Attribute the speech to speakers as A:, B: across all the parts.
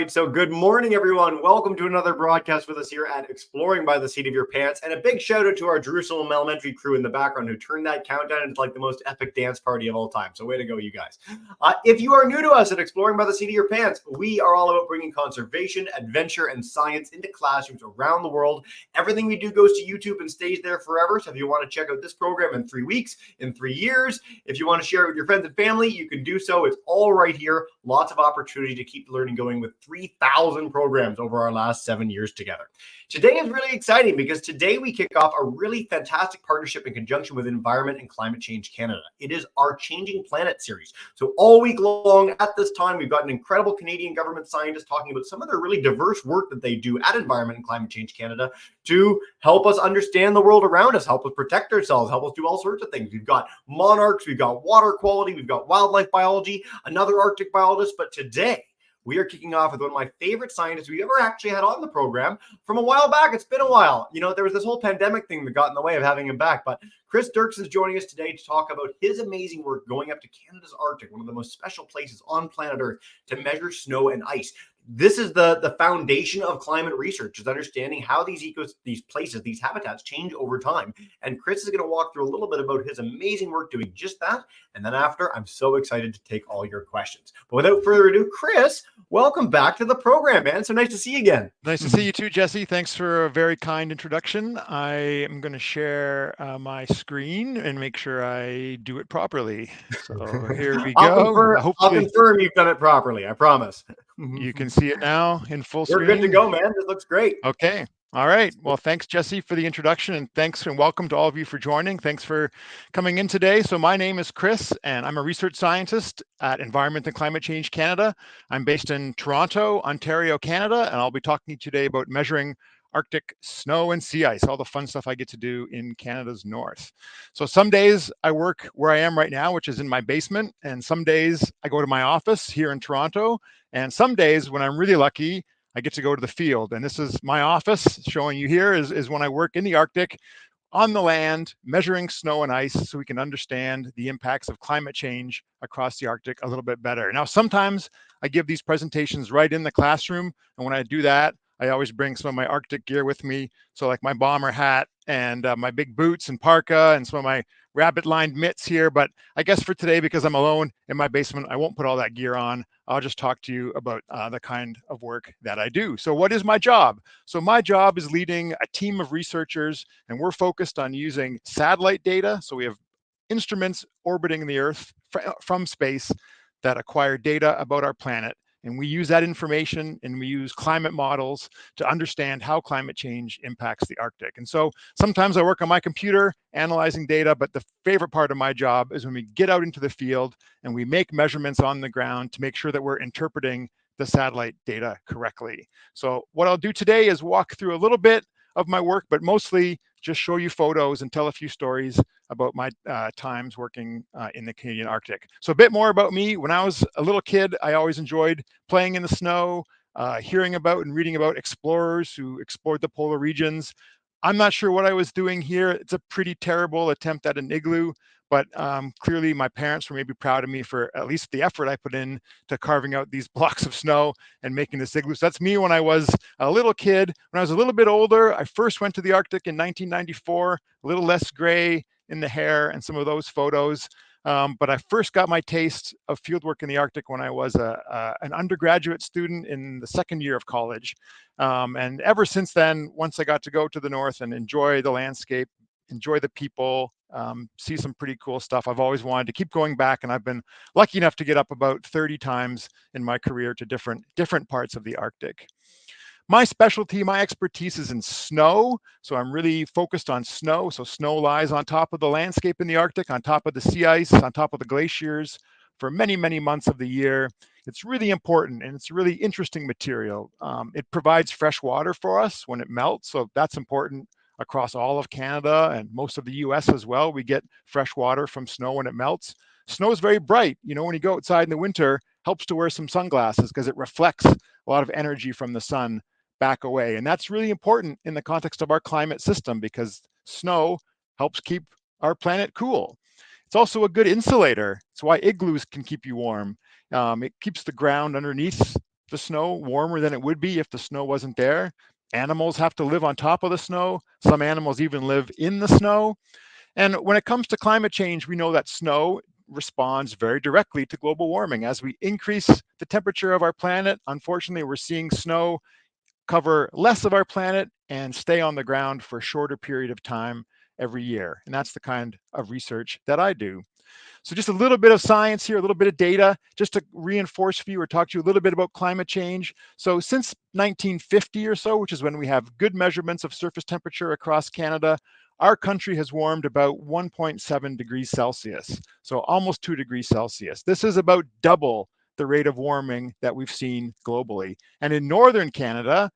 A: right, so good morning, everyone. Welcome to another broadcast with us here at Exploring by the Seat of Your Pants. And a big shout out to our Jerusalem Elementary crew in the background who turned that countdown into like the most epic dance party of all time. So way to go, you guys. If you are new to us at Exploring by the Seat of Your Pants, we are all about bringing conservation, adventure, and science into classrooms around the world. Everything we do goes to YouTube and stays there forever. So if you want to check out this program in 3 weeks, in 3 years, if you want to share it with your friends and family, you can do so. It's all right here. Lots of opportunity to keep learning going with 3,000 programs over our last 7 years together. Today is really exciting because today we kick off a really fantastic partnership in conjunction with Environment and Climate Change Canada. It is our Changing Planet series. So all week long at this time, we've got an incredible Canadian government scientist talking about some of the really diverse work that they do at Environment and Climate Change Canada to help us understand the world around us, help us protect ourselves, help us do all sorts of things. We've got monarchs, we've got water quality, we've got wildlife biology, another Arctic biologist, but today we are kicking off with one of my favorite scientists we ever actually had on the program from a while back. It's been a while. You know, there was this whole pandemic thing that got in the way of having him back, but Chris Derksen is joining us today to talk about his amazing work going up to Canada's Arctic, one of the most special places on planet Earth, to measure snow and ice. This is the foundation of climate research, is understanding how these places, these habitats change over time. And Chris is going to walk through a little bit about his amazing work doing just that. And then after, I'm so excited to take all your questions. But without further ado, Chris, welcome back to the program, man. So nice to see you again.
B: Nice to see you too, Jesse. Thanks for a very kind introduction. I am going to share my screen and make sure I do it properly. So here we go.
A: I'll confirm you've done it properly. I promise.
B: You can see it now in full screen.
A: We're good to go, man. This looks great.
B: Okay. All right. Well, thanks, Jesse, for the introduction, and thanks and welcome to all of you for joining. Thanks for coming in today. So my name is Chris, and I'm a research scientist at Environment and Climate Change Canada. I'm based in Toronto, Ontario, Canada, and I'll be talking to you today about measuring Arctic snow and sea ice, all the fun stuff I get to do in Canada's north. So some days I work where I am right now, which is in my basement, and some days I go to my office here in Toronto, and some days when I'm really lucky, I get to go to the field. And this is my office showing you here is when I work in the Arctic on the land, measuring snow and ice so we can understand the impacts of climate change across the Arctic a little bit better. Now, sometimes I give these presentations right in the classroom. And when I do that, I always bring some of my Arctic gear with me. So like my bomber hat and my big boots and parka and some of my rabbit lined mitts here. But I guess for today, because I'm alone in my basement, I won't put all that gear on. I'll just talk to you about the kind of work that I do. So what is my job? So my job is leading a team of researchers, and we're focused on using satellite data. So we have instruments orbiting the Earth from space that acquire data about our planet. And we use that information and we use climate models to understand how climate change impacts the Arctic. And so sometimes I work on my computer analyzing data, but the favorite part of my job is when we get out into the field and we make measurements on the ground to make sure that we're interpreting the satellite data correctly. So what I'll do today is walk through a little bit of my work, but mostly just show you photos and tell a few stories about my times working in the Canadian Arctic. So a bit more about me. When I was a little kid, I always enjoyed playing in the snow, hearing about and reading about explorers who explored the polar regions. I'm not sure what I was doing here. It's a pretty terrible attempt at an igloo, but clearly my parents were maybe proud of me for at least the effort I put in to carving out these blocks of snow and making this igloo. So that's me when I was a little kid. When I was a little bit older, I first went to the Arctic in 1994, a little less gray in the hair and some of those photos. But I first got my taste of fieldwork in the Arctic when I was an undergraduate student in the second year of college. And ever since then, once I got to go to the north and enjoy the landscape, enjoy the people, see some pretty cool stuff, I've always wanted to keep going back, and I've been lucky enough to get up about 30 times in my career to different parts of the Arctic. My specialty, my expertise is in snow. So I'm really focused on snow. So snow lies on top of the landscape in the Arctic, on top of the sea ice, on top of the glaciers for many, many months of the year. It's really important and it's a really interesting material. It provides fresh water for us when it melts. So that's important across all of Canada and most of the US as well. We get fresh water from snow when it melts. Snow is very bright. You know, when you go outside in the winter, helps to wear some sunglasses because it reflects a lot of energy from the sun back away. And that's really important in the context of our climate system because snow helps keep our planet cool. It's also a good insulator. It's why igloos can keep you warm. It keeps the ground underneath the snow warmer than it would be if the snow wasn't there. Animals have to live on top of the snow. Some animals even live in the snow. And when it comes to climate change, we know that snow responds very directly to global warming. As we increase the temperature of our planet, unfortunately, we're seeing snow cover less of our planet and stay on the ground for a shorter period of time every year. And that's the kind of research that I do. So just a little bit of science here, a little bit of data, just to reinforce for you or talk to you a little bit about climate change. So since 1950 or so, which is when we have good measurements of surface temperature across Canada, our country has warmed about 1.7 degrees Celsius, so almost 2 degrees Celsius. This is about double the rate of warming that we've seen globally. And in northern Canada,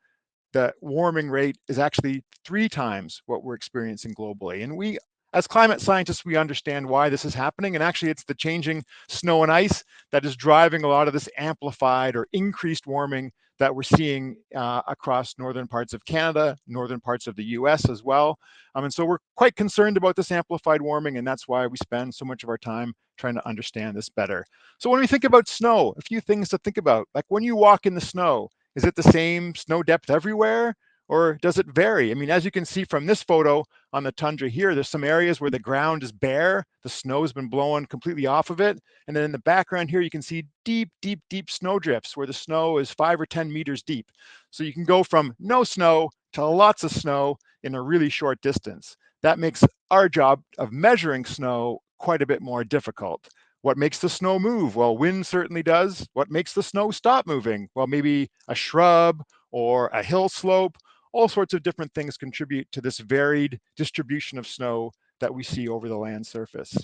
B: the warming rate is actually 3 times what we're experiencing globally. And we, as climate scientists, we understand why this is happening. And actually, it's the changing snow and ice that is driving a lot of this amplified or increased warming that we're seeing across northern parts of Canada, northern parts of the US as well. And so we're quite concerned about this amplified warming, and that's why we spend so much of our time trying to understand this better. So when we think about snow, a few things to think about, like when you walk in the snow, is it the same snow depth everywhere, or does it vary? I mean, as you can see from this photo on the tundra here, there's some areas where the ground is bare, the snow has been blown completely off of it. And then in the background here, you can see deep, deep, deep snow drifts where the snow is 5 or 10 meters deep. So you can go from no snow to lots of snow in a really short distance. That makes our job of measuring snow quite a bit more difficult. What makes the snow move? Well, wind certainly does. What makes the snow stop moving? Well, maybe a shrub or a hill slope. All sorts of different things contribute to this varied distribution of snow that we see over the land surface.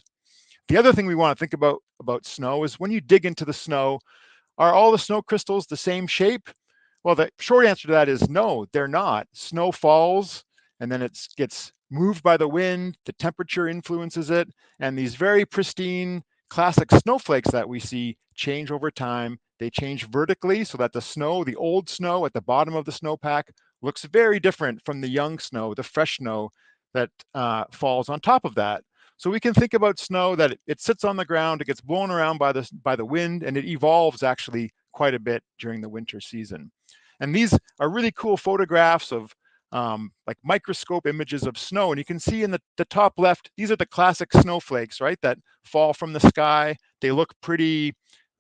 B: The other thing we want to think about snow is when you dig into the snow, are all the snow crystals the same shape? Well, the short answer to that is no, they're not. Snow falls and then it gets moved by the wind, the temperature influences it, and these very pristine classic snowflakes that we see change over time. They change vertically so that the snow, the old snow at the bottom of the snowpack, looks very different from the young snow, the fresh snow that falls on top of that. So we can think about snow that it sits on the ground, it gets blown around by the wind, and it evolves actually quite a bit during the winter season. And these are really cool photographs of like microscope images of snow. And you can see in the top left, these are the classic snowflakes, right, that fall from the sky. They look pretty,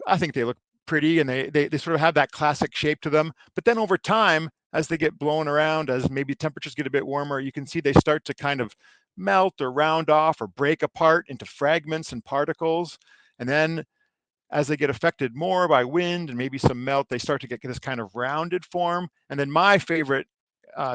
B: I think they look pretty, and they sort of have that classic shape to them. But then over time, as they get blown around, as maybe temperatures get a bit warmer, you can see they start to kind of melt or round off or break apart into fragments and particles. And then as they get affected more by wind and maybe some melt, they start to get this kind of rounded form. And then my favorite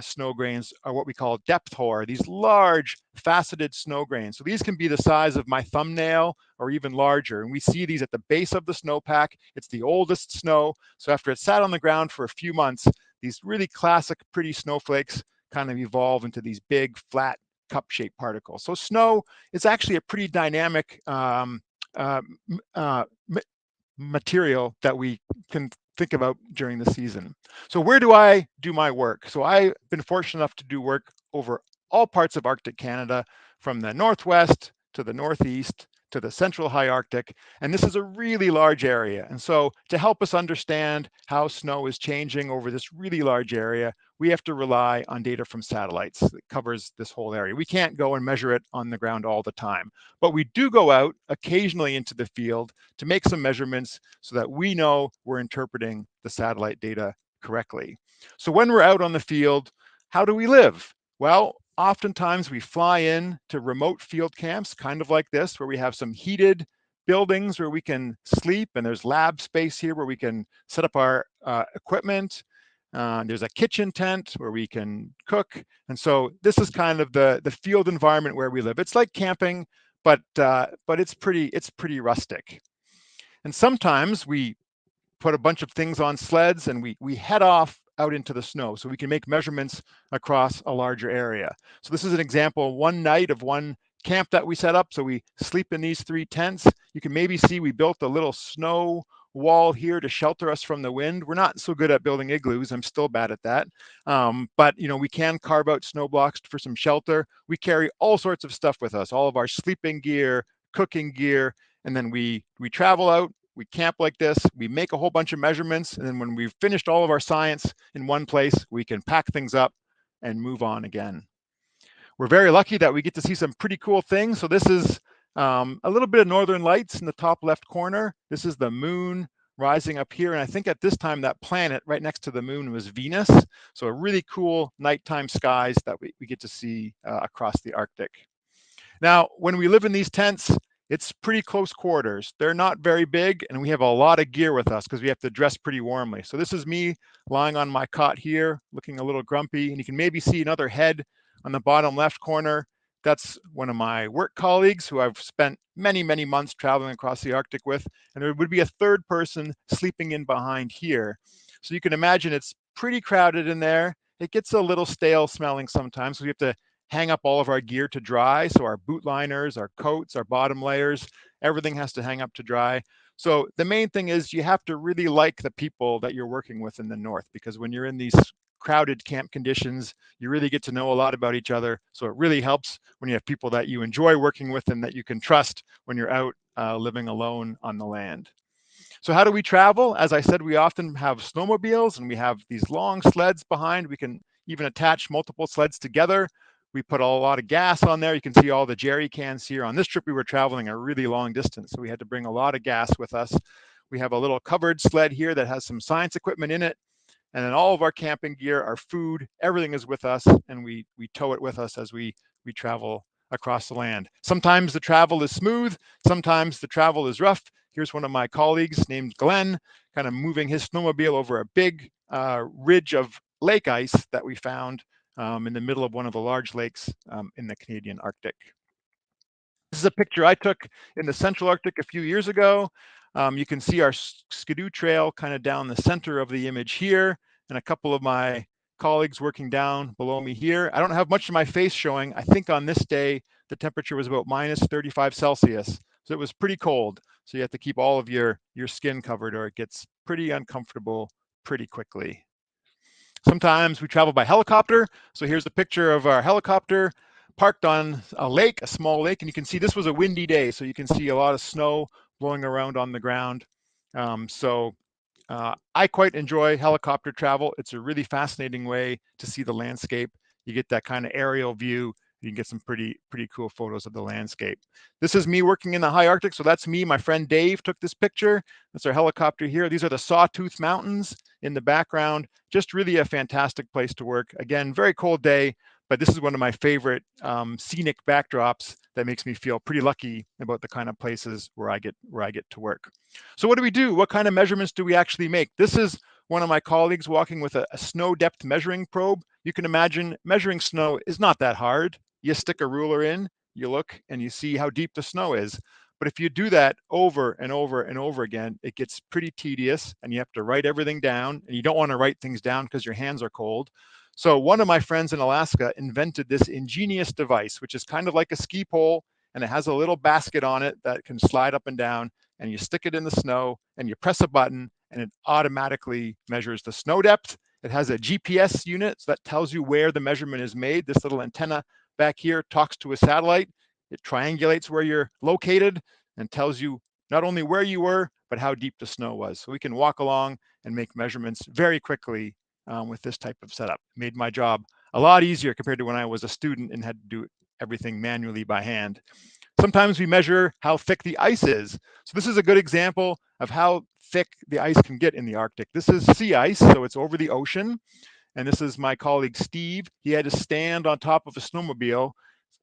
B: snow grains are what we call depth hoar, these large faceted snow grains. So these can be the size of my thumbnail or even larger. And we see these at the base of the snowpack. It's the oldest snow. So after it sat on the ground for a few months, these really classic, pretty snowflakes kind of evolve into these big, flat, cup-shaped particles. So snow is actually a pretty dynamic material that we can think about during the season. So where do I do my work? So I've been fortunate enough to do work over all parts of Arctic Canada, from the Northwest to the Northeast to the Central High Arctic. And this is a really large area. And so to help us understand how snow is changing over this really large area, we have to rely on data from satellites that covers this whole area. We can't go and measure it on the ground all the time, but we do go out occasionally into the field to make some measurements so that we know we're interpreting the satellite data correctly. So when we're out on the field, how do we live? Well, oftentimes we fly in to remote field camps, kind of like this, where we have some heated buildings where we can sleep, and there's lab space here where we can set up our equipment. There's a kitchen tent where we can cook. And so this is kind of the field environment where we live. It's like camping, but it's pretty rustic. And sometimes we put a bunch of things on sleds and we head off out into the snow so we can make measurements across a larger area. So this is an example, one night of one camp that we set up. So we sleep in these 3 tents. You can maybe see we built a little snow wall here to shelter us from the wind. We're not so good at building igloos. I'm still bad at that. But we can carve out snow blocks for some shelter. We carry all sorts of stuff with us, all of our sleeping gear, cooking gear, and then we travel out we camp like this, we make a whole bunch of measurements, and then when we've finished all of our science in one place, we can pack things up and move on again. We're very lucky that we get to see some pretty cool things. So this is a little bit of northern lights in the top left corner. This is the moon rising up here. And I think at this time that planet right next to the moon was Venus. So a really cool nighttime skies that we get to see across the Arctic. Now, when we live in these tents, it's pretty close quarters. They're not very big, and we have a lot of gear with us because we have to dress pretty warmly. So this is me lying on my cot here, looking a little grumpy, and you can maybe see another head on the bottom left corner. That's one of my work colleagues who I've spent many, many months traveling across the Arctic with, and there would be a third person sleeping in behind here. So you can imagine it's pretty crowded in there. It gets a little stale smelling sometimes, so we have to hang up all of our gear to dry. So our boot liners, our coats, our bottom layers, everything has to hang up to dry. So the main thing is you have to really like the people that you're working with in the north, because when you're in these crowded camp conditions, you really get to know a lot about each other. So it really helps when you have people that you enjoy working with and that you can trust when you're out living alone on the land. So how do we travel? As I said, we often have snowmobiles and we have these long sleds behind. We can even attach multiple sleds together. We put a lot of gas on there. You can see all the jerry cans here. On this trip, we were traveling a really long distance, so we had to bring a lot of gas with us. We have a little covered sled here that has some science equipment in it. And then all of our camping gear, our food, everything is with us, and we tow it with us as we travel across the land. Sometimes the travel is smooth, sometimes the travel is rough. Here's one of my colleagues named Glenn, kind of moving his snowmobile over a big ridge of lake ice that we found in the middle of one of the large lakes in the Canadian Arctic. This is a picture I took in the Central Arctic a few years ago. You can see our Skidoo Trail kind of down the center of the image here, and a couple of my colleagues working down below me here. I don't have much of my face showing. I think on this day, the temperature was about minus 35 Celsius. So it was pretty cold. So you have to keep all of your skin covered or it gets pretty uncomfortable pretty quickly. Sometimes we travel by helicopter. So here's a picture of our helicopter parked on a lake, a small lake, and you can see this was a windy day. So you can see a lot of snow blowing around on the ground. I quite enjoy helicopter travel. It's a really fascinating way to see the landscape. You get that kind of aerial view. You can get some pretty cool photos of the landscape. This is me working in the high Arctic. So that's me. My friend Dave took this picture. That's our helicopter here. These are the Sawtooth Mountains in the background. Just really a fantastic place to work. Again, very cold day, but this is one of my favorite scenic backdrops that makes me feel pretty lucky about the kind of places where I get to work. So what do we do? What kind of measurements do we actually make? This is one of my colleagues walking with a snow depth measuring probe. You can imagine measuring snow is not that hard. You stick a ruler in, you look, and you see how deep the snow is. But if you do that over and over and over again, it gets pretty tedious and you have to write everything down, and you don't want to write things down because your hands are cold. So one of my friends in Alaska invented this ingenious device, which is kind of like a ski pole, and it has a little basket on it that can slide up and down, and you stick it in the snow and you press a button and it automatically measures the snow depth. It has a GPS unit so that tells you where the measurement is made. This little antenna back here talks to a satellite. It triangulates where you're located and tells you not only where you were, but how deep the snow was. So we can walk along and make measurements very quickly with this type of setup. It made my job a lot easier compared to when I was a student and had to do everything manually by hand. Sometimes we measure how thick the ice is. So this is a good example of how thick the ice can get in the Arctic. This is sea ice, so it's over the ocean. And this is my colleague, Steve. He had to stand on top of a snowmobile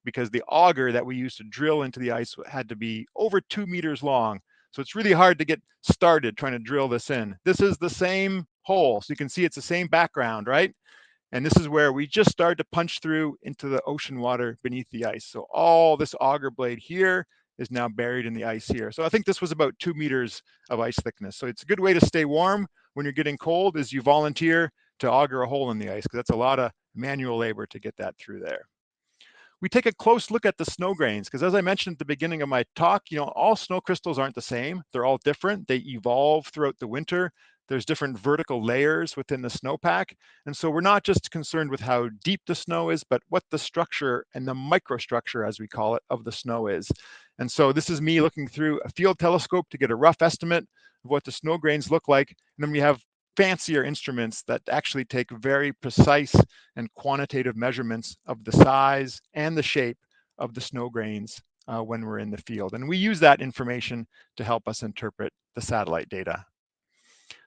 B: because the auger that we used to drill into the ice had to be over 2 meters long. So it's really hard to get started trying to drill this in. This is the same hole. So you can see it's the same background, right? And this is where we just started to punch through into the ocean water beneath the ice. So all this auger blade here is now buried in the ice here. So I think this was about 2 meters of ice thickness. So it's a good way to stay warm when you're getting cold is you volunteer to auger a hole in the ice, because that's a lot of manual labor to get that through there. We take a close look at the snow grains, because as I mentioned at the beginning of my talk, all snow crystals aren't the same. They're all different. They evolve throughout the winter. There's different vertical layers within the snowpack. And so we're not just concerned with how deep the snow is, but what the structure and the microstructure, as we call it, of the snow is. And so this is me looking through a field telescope to get a rough estimate of what the snow grains look like. And then we have fancier instruments that actually take very precise and quantitative measurements of the size and the shape of the snow grains when we're in the field. And we use that information to help us interpret the satellite data.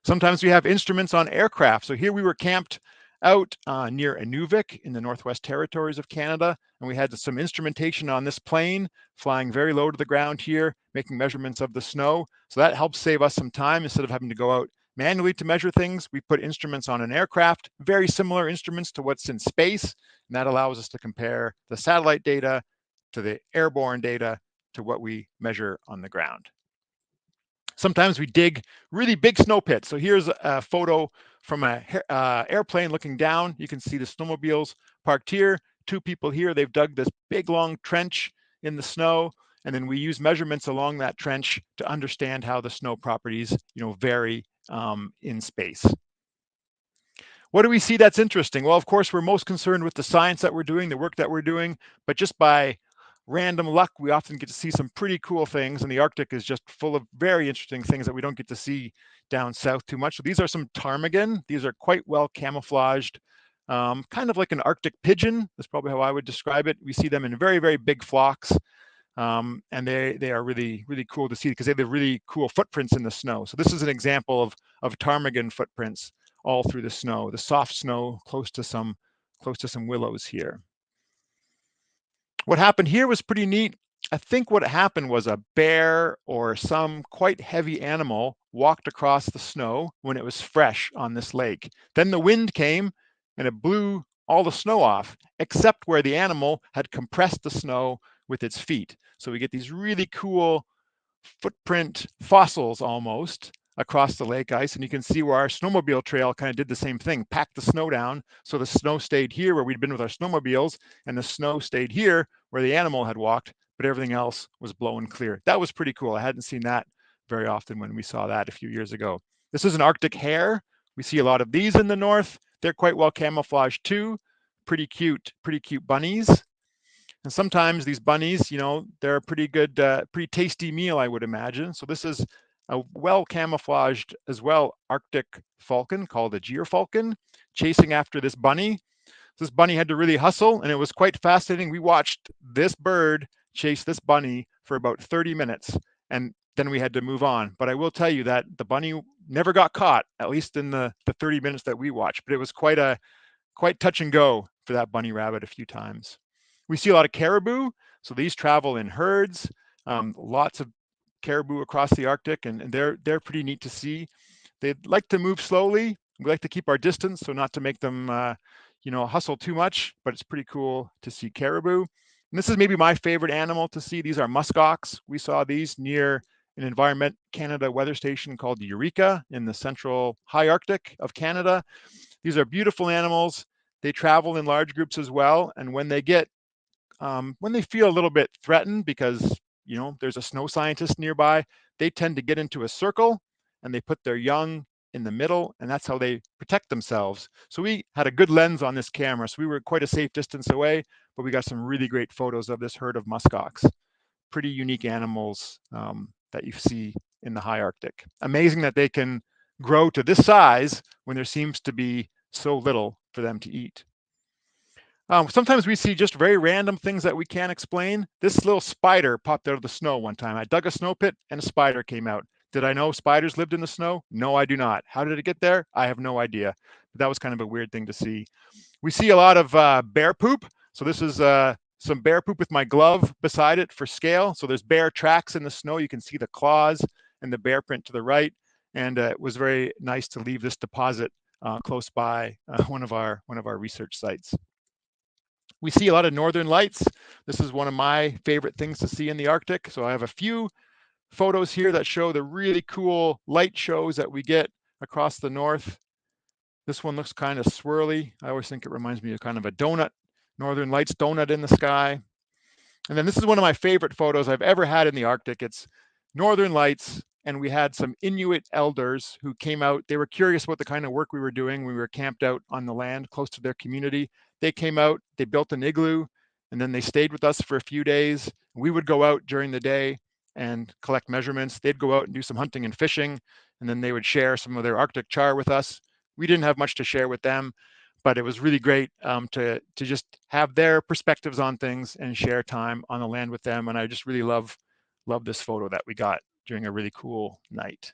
B: Sometimes we have instruments on aircraft. So here we were camped out near Inuvik in the Northwest Territories of Canada, and we had some instrumentation on this plane flying very low to the ground here, making measurements of the snow. So that helps save us some time. Instead of having to go out manually to measure things, we put instruments on an aircraft, very similar instruments to what's in space, and that allows us to compare the satellite data to the airborne data to what we measure on the ground. Sometimes we dig really big snow pits. So here's a photo from an airplane looking down. You can see the snowmobiles parked here, 2 people here. They've dug this big long trench in the snow, and then we use measurements along that trench to understand how the snow properties, vary in space. What do we see that's interesting? Well, of course, we're most concerned with the science that we're doing, the work that we're doing, but just by random luck, we often get to see some pretty cool things, and the Arctic is just full of very interesting things that we don't get to see down south too much. So these are some ptarmigan. These are quite well camouflaged, kind of like an Arctic pigeon. That's probably how I would describe it. We see them in very, very big flocks, and they are really, really cool to see because they have really cool footprints in the snow. So this is an example of ptarmigan footprints all through the snow, the soft snow close to some willows here. What happened here was pretty neat. I think what happened was a bear or some quite heavy animal walked across the snow when it was fresh on this lake. Then the wind came and it blew all the snow off, except where the animal had compressed the snow with its feet. So we get these really cool footprint fossils almost across the lake ice, and you can see where our snowmobile trail kind of did the same thing, packed the snow down, so the snow stayed here where we'd been with our snowmobiles, and the snow stayed here where the animal had walked, but everything else was blowing clear. That was pretty cool. I hadn't seen that very often when we saw that a few years ago. This is an Arctic hare. We see a lot of these in the north. They're quite well camouflaged too. Pretty cute bunnies. And sometimes these bunnies, they're a pretty good, pretty tasty meal, I would imagine. So this is a well camouflaged as well Arctic falcon called a gyrfalcon chasing after this bunny. This bunny had to really hustle, and it was quite fascinating. We watched this bird chase this bunny for about 30 minutes, and then we had to move on. But I will tell you that the bunny never got caught, at least in the 30 minutes that we watched. But it was quite touch and go for that bunny rabbit a few times. We see a lot of caribou. So these travel in herds, lots of caribou across the Arctic, and they're pretty neat to see. They like to move slowly. We like to keep our distance, so not to make them hustle too much, but it's pretty cool to see caribou. And this is maybe my favorite animal to see. These are muskox. We saw these near an Environment Canada weather station called Eureka in the central high Arctic of Canada. These are beautiful animals. They travel in large groups as well, and when they feel a little bit threatened because there's a snow scientist nearby, they tend to get into a circle and they put their young in the middle, and that's how they protect themselves. So we had a good lens on this camera, so we were quite a safe distance away, but we got some really great photos of this herd of muskox. Pretty unique animals that you see in the high Arctic. Amazing that they can grow to this size when there seems to be so little for them to eat. Sometimes we see just very random things that we can't explain. This little spider popped out of the snow one time. I dug a snow pit and a spider came out. Did I know spiders lived in the snow? No, I do not. How did it get there? I have no idea. But that was kind of a weird thing to see. We see a lot of bear poop. So this is some bear poop with my glove beside it for scale. So there's bear tracks in the snow. You can see the claws and the bear print to the right. And it was very nice to leave this deposit close by one of our research sites. We see a lot of northern lights. This is one of my favorite things to see in the Arctic. So I have a few photos here that show the really cool light shows that we get across the north. This one looks kind of swirly. I always think it reminds me of kind of a donut, northern lights donut in the sky. And then this is one of my favorite photos I've ever had in the Arctic. It's northern lights and we had some Inuit elders who came out. They were curious about the kind of work we were doing. We were camped out on the land close to their community. They came out, they built an igloo, and then they stayed with us for a few days. We would go out during the day and collect measurements. They'd go out and do some hunting and fishing, and then they would share some of their Arctic char with us. We didn't have much to share with them, but it was really great to just have their perspectives on things and share time on the land with them. And I just really love this photo that we got during a really cool night.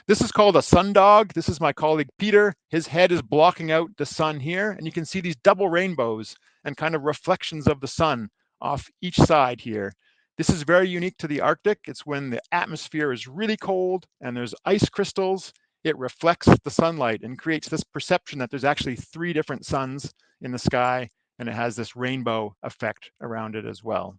B: This is called a sundog. This is my colleague Peter. His head is blocking out the sun here, and you can see these double rainbows and kind of reflections of the sun off each side here. This is very unique to the Arctic. It's when the atmosphere is really cold and there's ice crystals. It reflects the sunlight and creates this perception that there's actually 3 different suns in the sky, and it has this rainbow effect around it as well.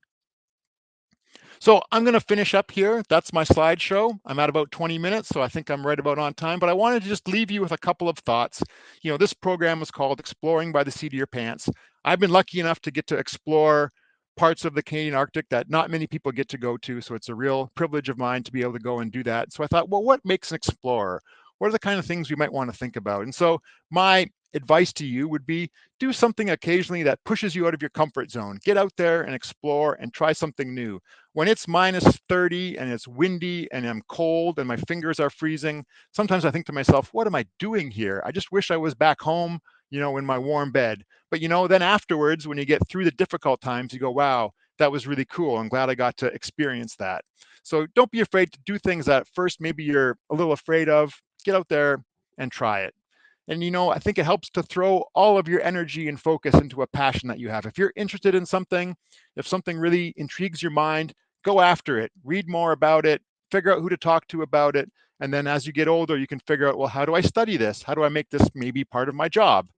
B: So I'm going to finish up here. That's my slideshow. I'm at about 20 minutes, so I think I'm right about on time, but I wanted to just leave you with a couple of thoughts. You know, this program is called Exploring by the Seat of Your Pants. I've been lucky enough to get to explore parts of the Canadian Arctic that not many people get to go to, so it's a real privilege of mine to be able to go and do that. So I thought, well, what makes an explorer? What are the kind of things we might want to think about? And so my advice to you would be do something occasionally that pushes you out of your comfort zone. Get out there and explore and try something new. When it's minus 30 and it's windy and I'm cold and my fingers are freezing, sometimes I think to myself, what am I doing here? I just wish I was back home, you know, in my warm bed. But, you know, then afterwards, when you get through the difficult times, you go, wow, that was really cool. I'm glad I got to experience that. So don't be afraid to do things that at first maybe you're a little afraid of. Get out there and try it. And, you know, I think it helps to throw all of your energy and focus into a passion that you have. If you're interested in something, if something really intrigues your mind, go after it, read more about it, figure out who to talk to about it. And then as you get older, you can figure out, well, how do I study this? How do I make this maybe part of my job?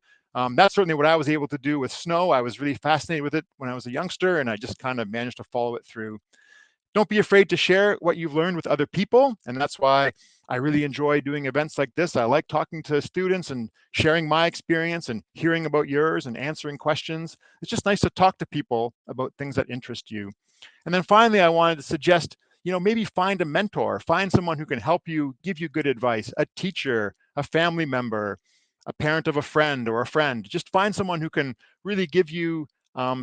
B: That's certainly what I was able to do with snow. I was really fascinated with it when I was a youngster, and I just kind of managed to follow it through. Don't be afraid to share what you've learned with other people. And that's why I really enjoy doing events like this. I like talking to students and sharing my experience and hearing about yours and answering questions. It's just nice to talk to people about things that interest you. And then finally, I wanted to suggest, you know, maybe find a mentor, find someone who can help you, give you good advice, a teacher, a family member, a parent of a friend or a friend. Just find someone who can really give you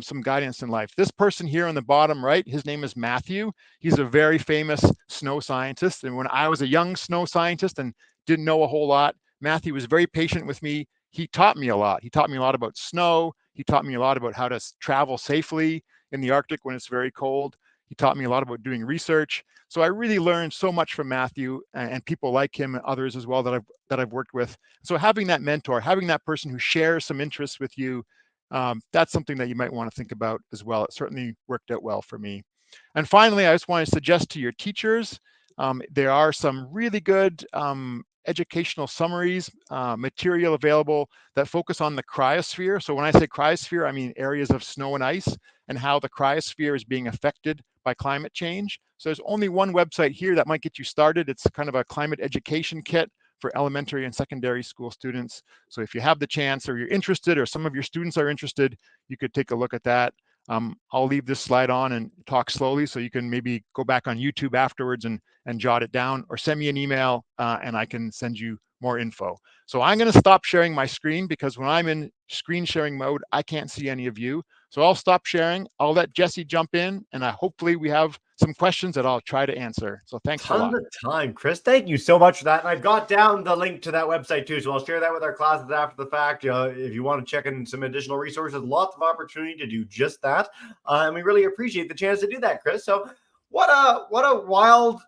B: some guidance in life. This person here on the bottom right, his name is Matthew. He's a very famous snow scientist. And when I was a young snow scientist and didn't know a whole lot, Matthew was very patient with me. He taught me a lot. He taught me a lot about snow. He taught me a lot about how to travel safely in the Arctic when it's very cold. He taught me a lot about doing research. So I really learned so much from Matthew and people like him and others as well that I've worked with. So having that mentor, having that person who shares some interests with you, that's something that you might want to think about as well. It certainly worked out well for me. And finally, I just want to suggest to your teachers, there are some really good educational summaries, material available that focus on the cryosphere. So when I say cryosphere, I mean areas of snow and ice and how the cryosphere is being affected by climate change. So there's only one website here that might get you started. It's kind of a climate education kit for elementary and secondary school students. So if you have the chance or you're interested or some of your students are interested, you could take a look at that. I'll leave this slide on and talk slowly so you can maybe go back on YouTube afterwards and jot it down, or send me an email and I can send you more info. So I'm going to stop sharing my screen because when I'm in screen sharing mode, I can't see any of you. So I'll stop sharing. I'll let Jesse jump in, and hopefully we have some questions that I'll try to answer. So thanks a lot.
A: Tons of time, Chris. Thank you so much for that. And I've got down the link to that website too, so I'll share that with our classes after the fact. If you want to check in some additional resources, lots of opportunity to do just that. And we really appreciate the chance to do that, Chris. So what a wild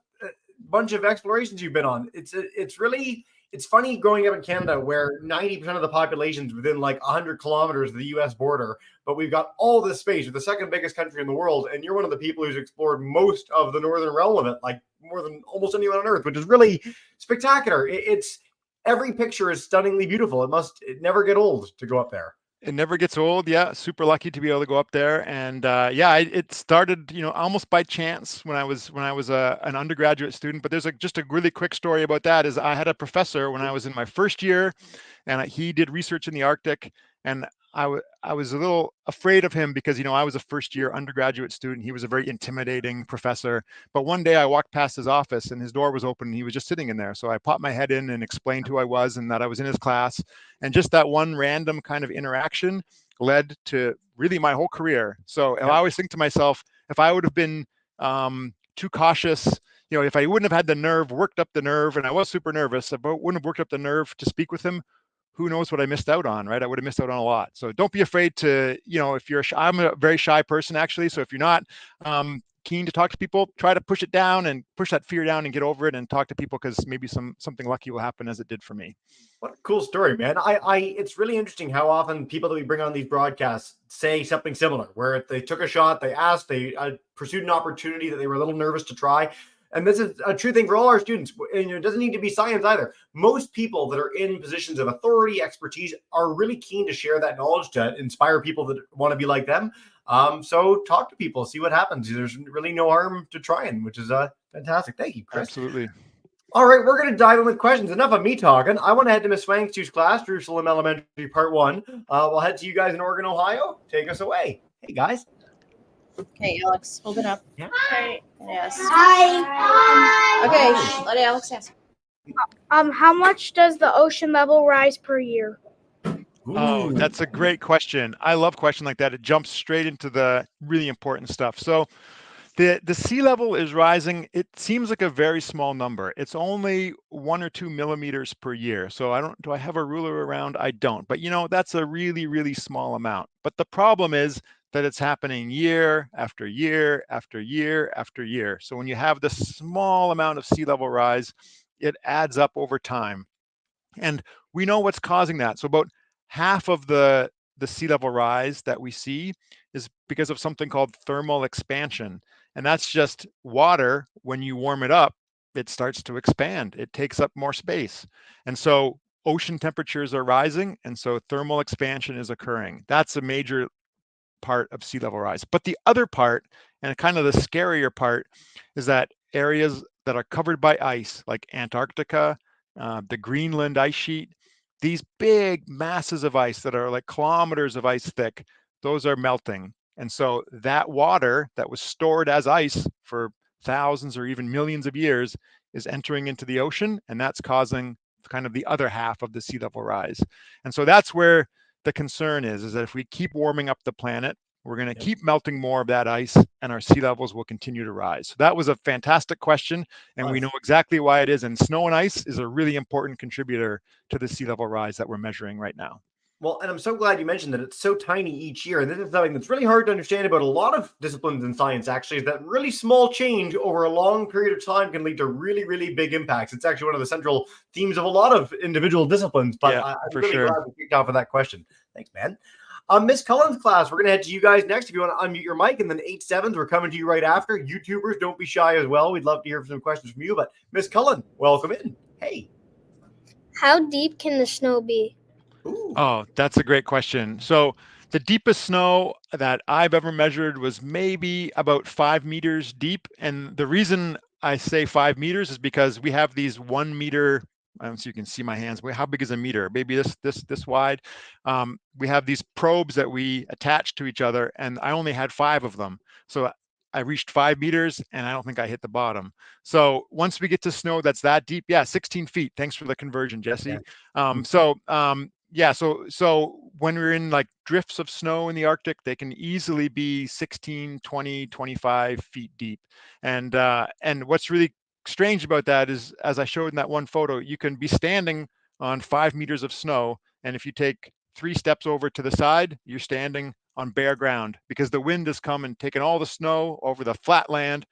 A: bunch of explorations you've been on. It's funny growing up in Canada where 90% of the population is within like 100 kilometers of the US border, but we've got all this space. We're the second biggest country in the world, and you're one of the people who's explored most of the northern realm of it, like more than almost anyone on Earth, which is really spectacular. It's every picture is stunningly beautiful. It never get old to go up there.
B: It never gets old. Yeah, super lucky to be able to go up there. And it started, almost by chance when I was an undergraduate student. But there's just a really quick story about that. Is I had a professor when I was in my first year, and he did research in the Arctic, and I was a little afraid of him because, I was a first-year undergraduate student. He was a very intimidating professor. But one day I walked past his office and his door was open and he was just sitting in there. So I popped my head in and explained who I was and that I was in his class. And just that one random kind of interaction led to really my whole career. So I always think to myself, if I would have been too cautious, if I wouldn't have had the nerve, worked up the nerve, and I was super nervous, if I wouldn't have worked up the nerve to speak with him, who knows what I missed out on, right? I would have missed out on a lot. So don't be afraid to, if you're, I'm a very shy person actually. So if you're not keen to talk to people, try to push it down and push that fear down and get over it and talk to people, because maybe something lucky will happen, as it did for me.
A: What a cool story, man. It's really interesting how often people that we bring on these broadcasts say something similar, where they took a shot, they asked, they pursued an opportunity that they were a little nervous to try. And this is a true thing for all our students. And it doesn't need to be science either. Most people that are in positions of authority, expertise, are really keen to share that knowledge to inspire people that want to be like them. So talk to people, see what happens. There's really no harm to trying, which is fantastic. Thank you, Chris.
B: Absolutely.
A: All right, we're going to dive in with questions. Enough of me talking. I want to head to Miss Swangstu's class, Jerusalem Elementary, Part 1. We'll head to you guys in Oregon, Ohio. Take us away. Hey, guys.
C: Okay, Alex, hold it up.
A: Yeah.
C: Hi. Yes.
D: Hi.
C: Okay, let Alex ask.
D: How much does the ocean level rise per year?
B: Oh, that's a great question. I love a question like that. It jumps straight into the really important stuff. So the sea level is rising. It seems like a very small number. It's only 1 or 2 millimeters per year. So do I have a ruler around? I don't. But that's a really, really small amount. But the problem is that it's happening year after year after year after year. So when you have this small amount of sea level rise, it adds up over time. And we know what's causing that. So about half of the sea level rise that we see is because of something called thermal expansion. And that's just water. When you warm it up, it starts to expand. It takes up more space. And so ocean temperatures are rising. And so thermal expansion is occurring. That's a major part of sea level rise. But the other part, and kind of the scarier part, is that areas that are covered by ice, like Antarctica, the Greenland ice sheet, these big masses of ice that are like kilometers of ice thick, those are melting. And so that water that was stored as ice for thousands or even millions of years is entering into the ocean, and that's causing kind of the other half of the sea level rise. And so that's where the concern is that if we keep warming up the planet, we're going to keep melting more of that ice, and our sea levels will continue to rise. So that was a fantastic question, and we know exactly why it is. And snow and ice is a really important contributor to the sea level rise that we're measuring right now.
A: Well, and I'm so glad you mentioned that it's so tiny each year. And this is something that's really hard to understand about a lot of disciplines in science, actually, is that really small change over a long period of time can lead to really, really big impacts. It's actually one of the central themes of a lot of individual disciplines. But I'm really glad we kicked off with that question. Thanks, man. Miss Cullen's class, we're going to head to you guys next. If you want to unmute your mic, and then 8-7s, we're coming to you right after. YouTubers, don't be shy as well. We'd love to hear some questions from you. But Miss Cullen, welcome in. Hey.
D: How deep can the snow be?
A: Ooh.
B: Oh, that's a great question. So the deepest snow that I've ever measured was maybe about 5 meters deep. And the reason I say 5 meters is because we have these 1 meter, I don't know if you can see my hands. How big is a meter? Maybe this wide. We have these probes that we attach to each other, and I only had 5 of them. So I reached 5 meters, and I don't think I hit the bottom. So once we get to snow that's that deep, 16 feet. Thanks for the conversion, Jesse. So when we're in like drifts of snow in the Arctic, they can easily be 16, 20, 25 feet deep. And what's really strange about that is, as I showed in that one photo, you can be standing on 5 meters of snow, and if you take 3 steps over to the side, you're standing on bare ground, because the wind has come and taken all the snow over the flat land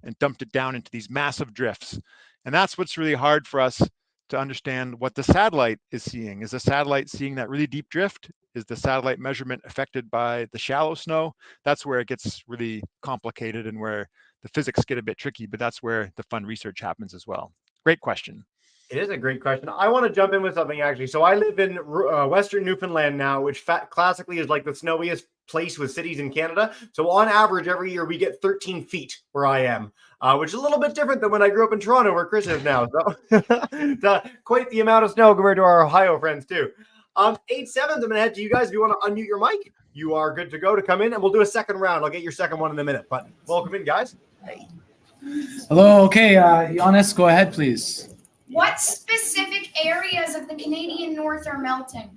B: and dumped it down into these massive drifts. And that's what's really hard for us to understand what the satellite is seeing. Is the satellite seeing that really deep drift? Is the satellite measurement affected by the shallow snow? That's where it gets really complicated and where the physics get a bit tricky, but that's where the fun research happens as well. Great question.
A: It is a great question. I want to jump in with something, actually. So I live in Western Newfoundland now, which classically is like the snowiest place with cities in Canada. So on average, every year we get 13 feet where I am, which is a little bit different than when I grew up in Toronto, where Chris is now. So it's quite the amount of snow compared to our Ohio friends, too. 8-7, I'm going to head to you guys. If you want to unmute your mic, you are good to go to come in, and we'll do a second round. I'll get your second one in a minute, but welcome in, guys.
E: Hello. Okay, Giannis, go ahead, please.
F: What specific areas of the Canadian North are melting?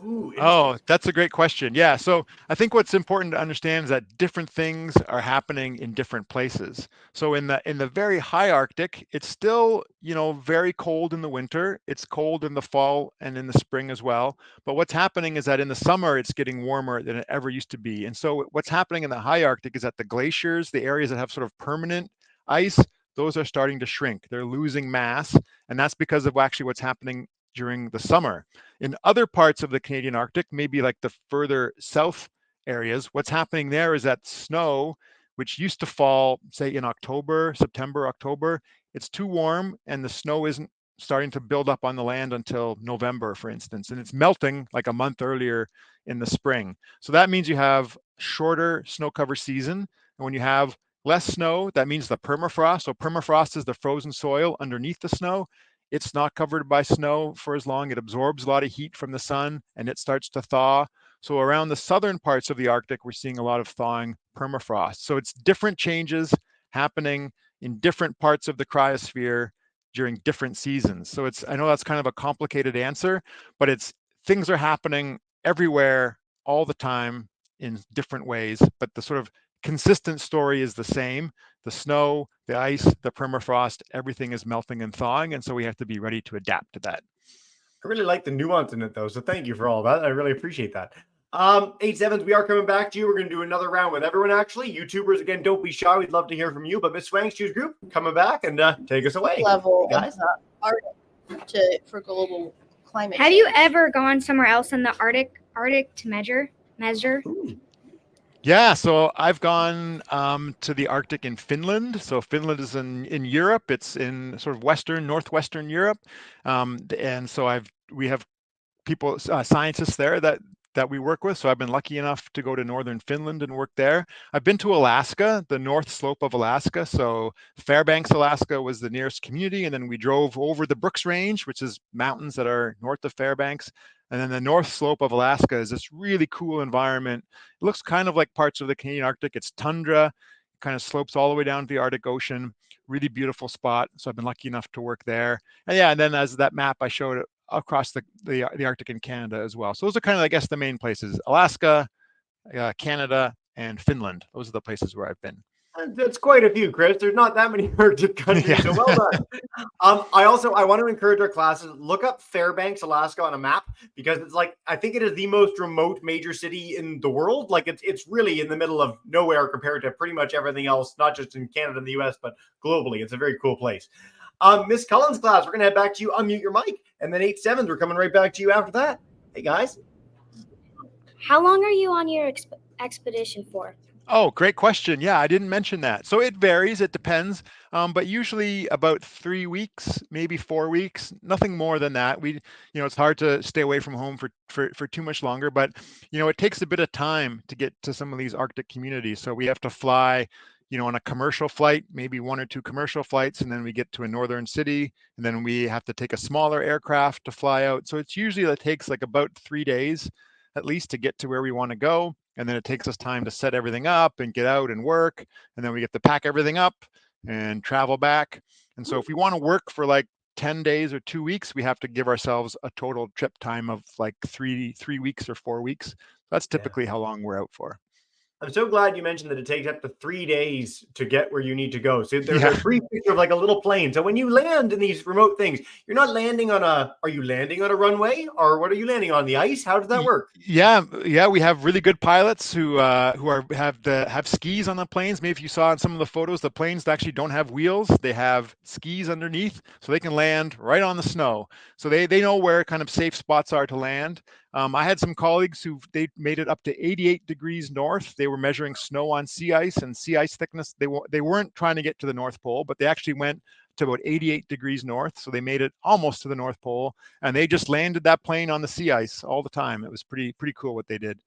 A: Ooh,
B: Oh, that's a great question. Yeah. So I think what's important to understand is that different things are happening in different places. So in the very high Arctic, it's still, very cold in the winter. It's cold in the fall and in the spring as well. But what's happening is that in the summer, it's getting warmer than it ever used to be. And so what's happening in the high Arctic is that the glaciers, the areas that have sort of permanent ice, those are starting to shrink. They're losing mass. And that's because of actually what's happening during the summer. In other parts of the Canadian Arctic, maybe like the further south areas, what's happening there is that snow, which used to fall, say in September, October, it's too warm and the snow isn't starting to build up on the land until November, for instance, and it's melting like a month earlier in the spring. So that means you have shorter snow cover season. And when you have less snow, that means the permafrost. So permafrost is the frozen soil underneath the snow. It's not covered by snow for as long. It absorbs a lot of heat from the sun and it starts to thaw. So around the southern parts of the Arctic, we're seeing a lot of thawing permafrost. So it's different changes happening in different parts of the cryosphere during different seasons. So I know that's kind of a complicated answer, but things are happening everywhere all the time in different ways, but the sort of consistent story is the same. The snow, the ice, the permafrost, everything is melting and thawing. And so we have to be ready to adapt to that.
A: I really like the nuance in it, though. So thank you for all that. I really appreciate that. 8-7s, we are coming back to you. We're going to do another round with everyone, actually. YouTubers, again, don't be shy. We'd love to hear from you. But Miss Swang's Choose Group, coming back and take us away.
C: Level
A: Hey, guys.
C: of Arctic for global climate.
D: Have you
C: change.
D: ever gone somewhere else in the Arctic to measure?
A: Ooh.
B: Yeah, so I've gone to the Arctic in Finland. So Finland is in Europe. It's in sort of northwestern Europe, and so we have people, scientists there that we work with. So I've been lucky enough to go to northern Finland and work there. I've been to Alaska, the north slope of Alaska. So Fairbanks, Alaska was the nearest community, and then we drove over the Brooks Range, which is mountains that are north of Fairbanks. And then the north slope of Alaska is this really cool environment. It looks kind of like parts of the Canadian Arctic. It's tundra, it kind of slopes all the way down to the Arctic Ocean. Really beautiful spot. So I've been lucky enough to work there. And yeah, and then as that map I showed across the Arctic in Canada as well. So those are kind of, I guess, the main places: Alaska, Canada, and Finland. Those are the places where I've been.
A: That's quite a few, Chris. There's not that many Arctic countries,
B: Yeah.
A: so well done. I want to encourage our classes, look up Fairbanks, Alaska on a map, because it's like, I think it is the most remote major city in the world. Like it's really in the middle of nowhere compared to pretty much everything else, not just in Canada and the US, but globally. It's a very cool place. Miss Cullen's class, we're gonna head back to you. Unmute your mic, and then 8-7s, we're coming right back to you after that. Hey guys.
D: How long are you on your expedition for?
B: Oh, great question. Yeah, I didn't mention that. So it varies, it depends, but usually about 3 weeks, maybe 4 weeks, nothing more than that. It's hard to stay away from home for too much longer, but it takes a bit of time to get to some of these Arctic communities. So we have to fly, on a commercial flight, maybe 1 or 2 commercial flights, and then we get to a northern city, and then we have to take a smaller aircraft to fly out. So it's usually, that takes like about 3 days at least to get to where we want to go. And then it takes us time to set everything up and get out and work. And then we get to pack everything up and travel back. And so if we want to work for like 10 days or 2 weeks, we have to give ourselves a total trip time of like 3 weeks or 4 weeks. That's typically how long we're out for.
A: I'm so glad you mentioned that it takes up to 3 days to get where you need to go. So there's
B: Yeah.
A: a brief picture of like a little plane. So when you land in these remote things, you're not landing on are you landing on a runway, or what are you landing on? The ice? How does that work?
B: Yeah, we have really good pilots who have skis on the planes. Maybe if you saw in some of the photos, the planes actually don't have wheels; they have skis underneath, so they can land right on the snow. So they know where kind of safe spots are to land. I had some colleagues they made it up to 88 degrees north. They were measuring snow on sea ice and sea ice thickness. They weren't trying to get to the North Pole, but they actually went to about 88 degrees north. So they made it almost to the North Pole, and they just landed that plane on the sea ice all the time. It was pretty cool what they did.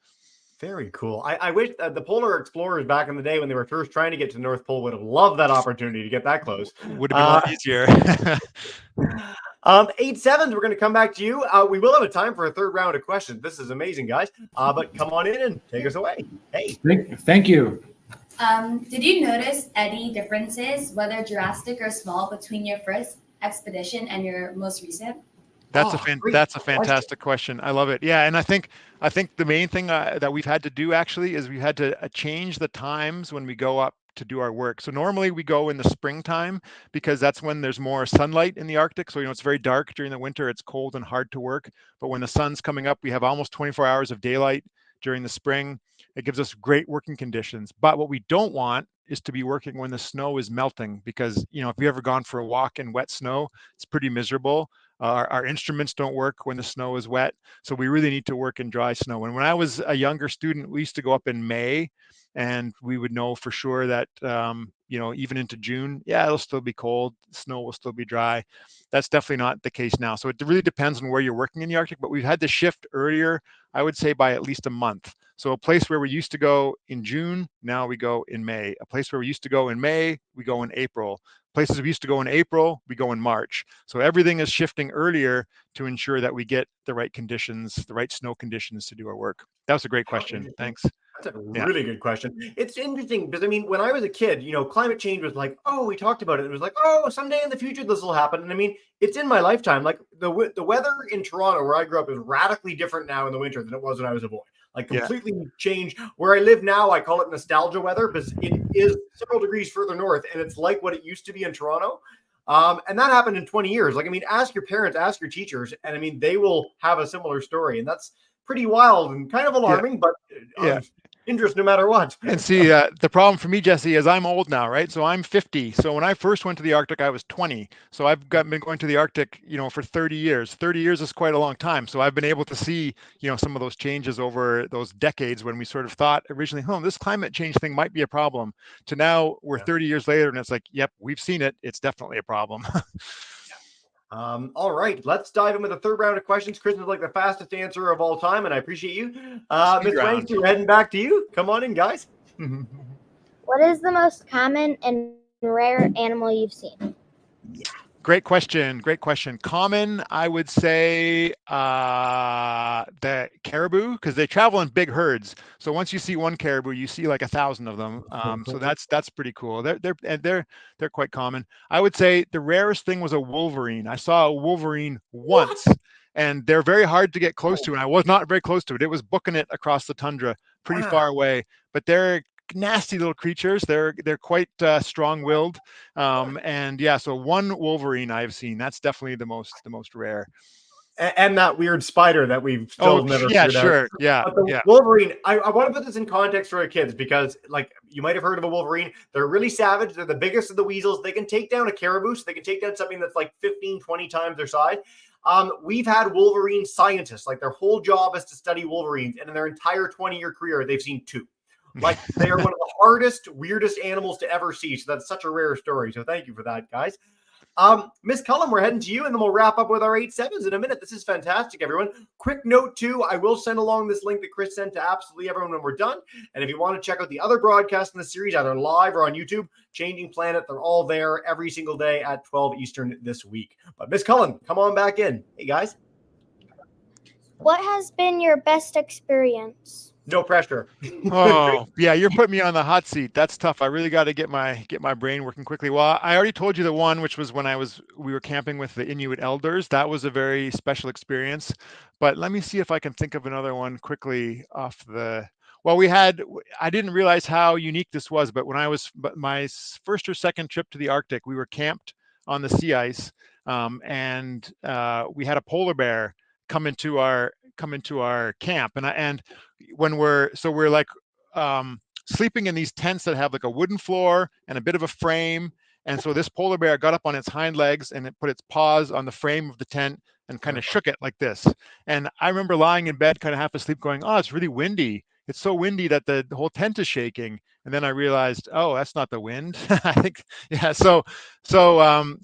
A: Very cool. I wish the polar explorers back in the day when they were first trying to get to the North Pole would have loved that opportunity to get that close.
B: Would have been a lot easier.
A: 8-7, we're going to come back to you. We will have a time for a third round of questions. This is amazing, guys. But come on in and take us away. Hey.
E: Thank you.
G: Did you notice any differences, whether drastic or small, between your first expedition and your most recent?
B: That's
A: Great
B: that's a fantastic question. I love it. Yeah, and I think the main thing that we've had to do actually is we had to change the times when we go up to do our work. So normally we go in the springtime because that's when there's more sunlight in the Arctic. So it's very dark during the winter. It's cold and hard to work. But when the sun's coming up, we have almost 24 hours of daylight during the spring. It gives us great working conditions. But what we don't want is to be working when the snow is melting, because if you've ever gone for a walk in wet snow, it's pretty miserable. Our instruments don't work when the snow is wet. So we really need to work in dry snow. And when I was a younger student, we used to go up in May, and we would know for sure that, even into June, it'll still be cold. Snow will still be dry. That's definitely not the case now. So it really depends on where you're working in the Arctic, but we've had to shift earlier, I would say by at least a month. So a place where we used to go in June, now we go in May. A place where we used to go in May, we go in April. Places we used to go in April, we go in March. So everything is shifting earlier to ensure that we get the right conditions, the right snow conditions to do our work. That was a great question. Thanks.
A: That's a really good question. It's interesting because, when I was a kid, climate change was like, oh, we talked about it. It was like, oh, someday in the future this will happen. And it's in my lifetime. Like the weather in Toronto, where I grew up, is radically different now in the winter than it was when I was a boy. Like completely changed. Where I live now, I call it nostalgia weather because it is several degrees further north, and it's like what it used to be in Toronto. And that happened in 20 years. Like, ask your parents, ask your teachers, and they will have a similar story. And that's pretty wild and kind of alarming, but interest no matter what.
B: And see, the problem for me, Jesse, is I'm old now, right? So I'm 50. So when I first went to the Arctic, I was 20. So I've been going to the Arctic, for 30 years. 30 years is quite a long time. So I've been able to see, some of those changes over those decades when we sort of thought originally, this climate change thing might be a problem, to now we're 30 years later and it's like, yep, we've seen it. It's definitely a problem.
A: All right, let's dive in with the third round of questions. Chris is like the fastest answer of all time, and I appreciate you. Ms. Wayne, we're heading back to you. Come on in, guys.
D: What is the most common and rare animal you've seen?
B: Great question. Common, I would say the caribou, because they travel in big herds. So once you see one caribou, you see like 1,000 of them. So that's pretty cool. They're quite common. I would say the rarest thing was a wolverine. I saw a wolverine once, and they're very hard to get close to, and I was not very close to it. It was booking it across the tundra, pretty far away. But they're nasty little creatures. They're quite strong-willed, so one wolverine I've seen. That's definitely the most rare.
A: And that weird spider that we've still never figured out. Wolverine, I want to put this in context for our kids, because you might have heard of a wolverine. They're really savage. They're the biggest of the weasels. They can take down a caribou. So they can take down something that's like 15, 20 times their size. We've had wolverine scientists, like their whole job is to study wolverines, and in their entire 20-year career, they've seen 2. Like, they are one of the hardest, weirdest animals to ever see. So that's such a rare story. So thank you for that, guys. Miss Cullum, we're heading to you, and then we'll wrap up with our 8-7s in a minute. This is fantastic, everyone. Quick note, too, I will send along this link that Chris sent to absolutely everyone when we're done. And if you want to check out the other broadcasts in the series, either live or on YouTube, Changing Planet, they're all there every single day at 12 Eastern this week. But Miss Cullum, come on back in. Hey, guys.
D: What has been your best experience?
A: No pressure.
B: Oh, yeah, you're putting me on the hot seat. That's tough. I really got to get my brain working quickly. Well, I already told you the one, which was when we were camping with the Inuit elders. That was a very special experience. But let me see if I can think of another one quickly off the. Well, I didn't realize how unique this was, but my first or second trip to the Arctic, we were camped on the sea ice, and we had a polar bear come into our camp, and when we're like sleeping in these tents that have like a wooden floor and a bit of a frame, and so this polar bear got up on its hind legs and it put its paws on the frame of the tent and kind of shook it like this. And I remember lying in bed kind of half asleep going, oh, it's really windy. It's so windy that the whole tent is shaking. And then I realized, oh, that's not the wind. I think, yeah. So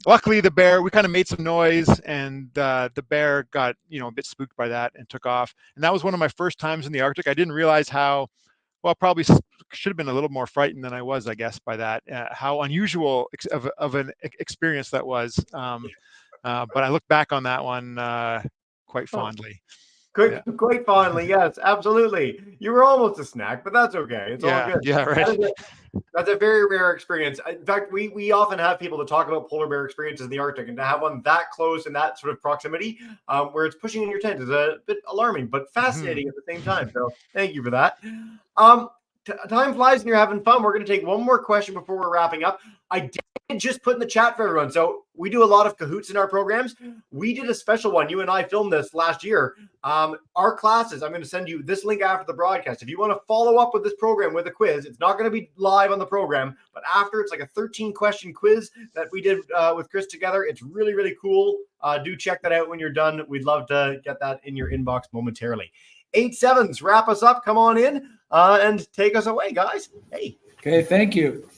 B: luckily the bear, we kind of made some noise, and the bear got, a bit spooked by that and took off. And that was one of my first times in the Arctic. I didn't realize how, well, probably should have been a little more frightened than I was, I guess, by that, how unusual of an experience that was. But I look back on that one quite fondly.
A: Quite fondly, yes, absolutely. You were almost a snack, but that's okay. It's all good.
B: Yeah, right.
A: That's a very rare experience. In fact, we often have people to talk about polar bear experiences in the Arctic, and to have one that close and that sort of proximity, where it's pushing in your tent, is a bit alarming, but fascinating at the same time. So thank you for that. Time flies and you're having fun. We're going to take one more question before we're wrapping up. I did just put in the chat for everyone. So we do a lot of cahoots in our programs. We did a special one. You and I filmed this last year. Our classes, I'm going to send you this link after the broadcast. If you want to follow up with this program with a quiz, it's not going to be live on the program, but after, it's like a 13-question quiz that we did with Chris together. It's really, really cool. Do check that out when you're done. We'd love to get that in your inbox momentarily. 8-7s, wrap us up. Come on in and take us away, guys. Hey.
E: Okay, thank you.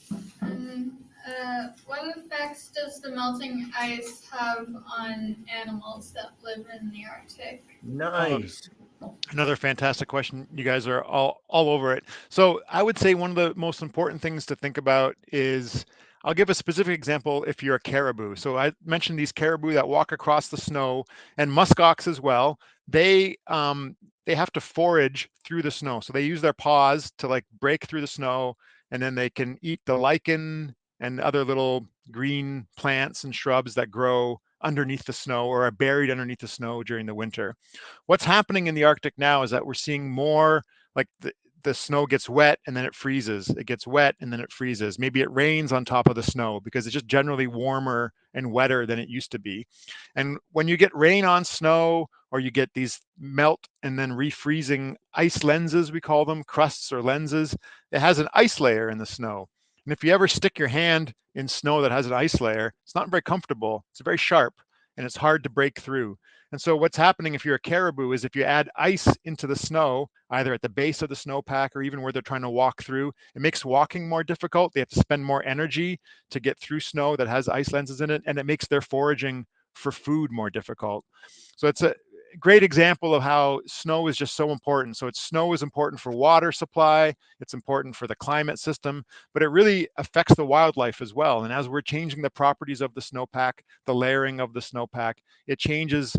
H: What effects does the melting ice have on animals that live in the Arctic?
A: Nice.
B: Another fantastic question. You guys are all over it. So I would say one of the most important things to think about is, I'll give a specific example if you're a caribou. So I mentioned these caribou that walk across the snow, and muskox as well. They have to forage through the snow. So they use their paws to like break through the snow, and then they can eat the lichen and other little green plants and shrubs that grow underneath the snow or are buried underneath the snow during the winter. What's happening in the Arctic now is that we're seeing more like the snow gets wet and then it freezes. It gets wet and then it freezes. Maybe it rains on top of the snow because it's just generally warmer and wetter than it used to be. And when you get rain on snow, or you get these melt and then refreezing ice lenses, we call them, crusts or lenses, it has an ice layer in the snow. And if you ever stick your hand in snow that has an ice layer, it's not very comfortable. It's very sharp and it's hard to break through. And so what's happening if you're a caribou is if you add ice into the snow, either at the base of the snowpack or even where they're trying to walk through, it makes walking more difficult. They have to spend more energy to get through snow that has ice lenses in it, and it makes their foraging for food more difficult. So it's a great example of how snow is just so important. So snow is important for water supply, it's important for the climate system, but it really affects the wildlife as well. And as we're changing the properties of the snowpack, the layering of the snowpack, it changes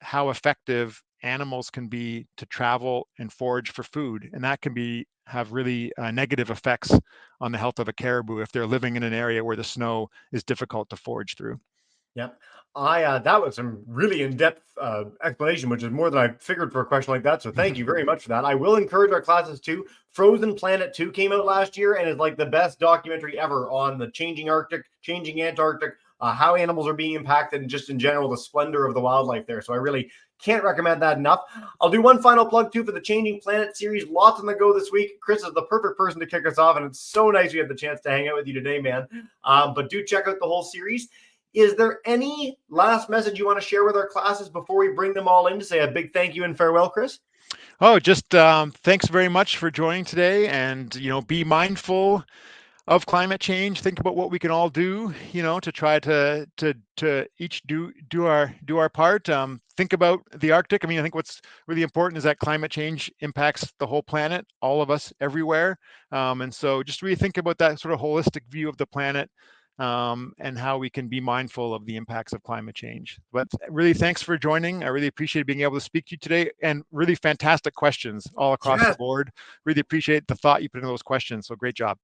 B: how effective animals can be to travel and forage for food. And that can have really negative effects on the health of a caribou if they're living in an area where the snow is difficult to forage through.
A: Yep. That was some really in-depth explanation, which is more than I figured for a question like that. So thank you very much for that. I will encourage our classes too. Frozen Planet 2 came out last year and is like the best documentary ever on the changing Arctic, changing Antarctic, how animals are being impacted, and just in general, the splendor of the wildlife there. So I really can't recommend that enough. I'll do one final plug too for the Changing Planet series. Lots on the go this week. Chris is the perfect person to kick us off, and it's so nice we had the chance to hang out with you today, man. But do check out the whole series. Is there any last message you want to share with our classes before we bring them all in to say a big thank you and farewell, Chris?
B: Oh, just thanks very much for joining today, and be mindful of climate change. Think about what we can all do, to try to each do our part. Think about the Arctic. I think what's really important is that climate change impacts the whole planet, all of us, everywhere. And so just really think about that sort of holistic view of the planet. And how we can be mindful of the impacts of climate change. But really, thanks for joining. I really appreciate being able to speak to you today, and really fantastic questions all across the board. Really appreciate the thought you put into those questions. So great job.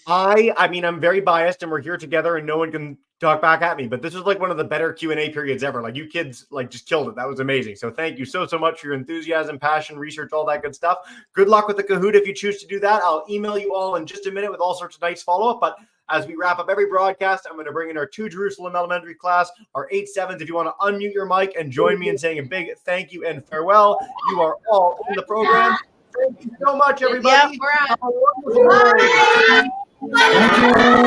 A: I mean, I'm very biased, and we're here together, and no one can talk back at me. But this was like one of the better Q&A periods ever. Like, you kids just killed it. That was amazing. So thank you so much for your enthusiasm, passion, research, all that good stuff. Good luck with the Kahoot if you choose to do that. I'll email you all in just a minute with all sorts of nice follow-up. But as we wrap up every broadcast, I'm going to bring in our 2 Jerusalem Elementary class, our 8-7s. If you want to unmute your mic and join me in saying a big thank you and farewell, you are all in the program. Thank you so much, everybody.
C: Yeah, we're out.
A: Have a wonderful day.
E: Thank you.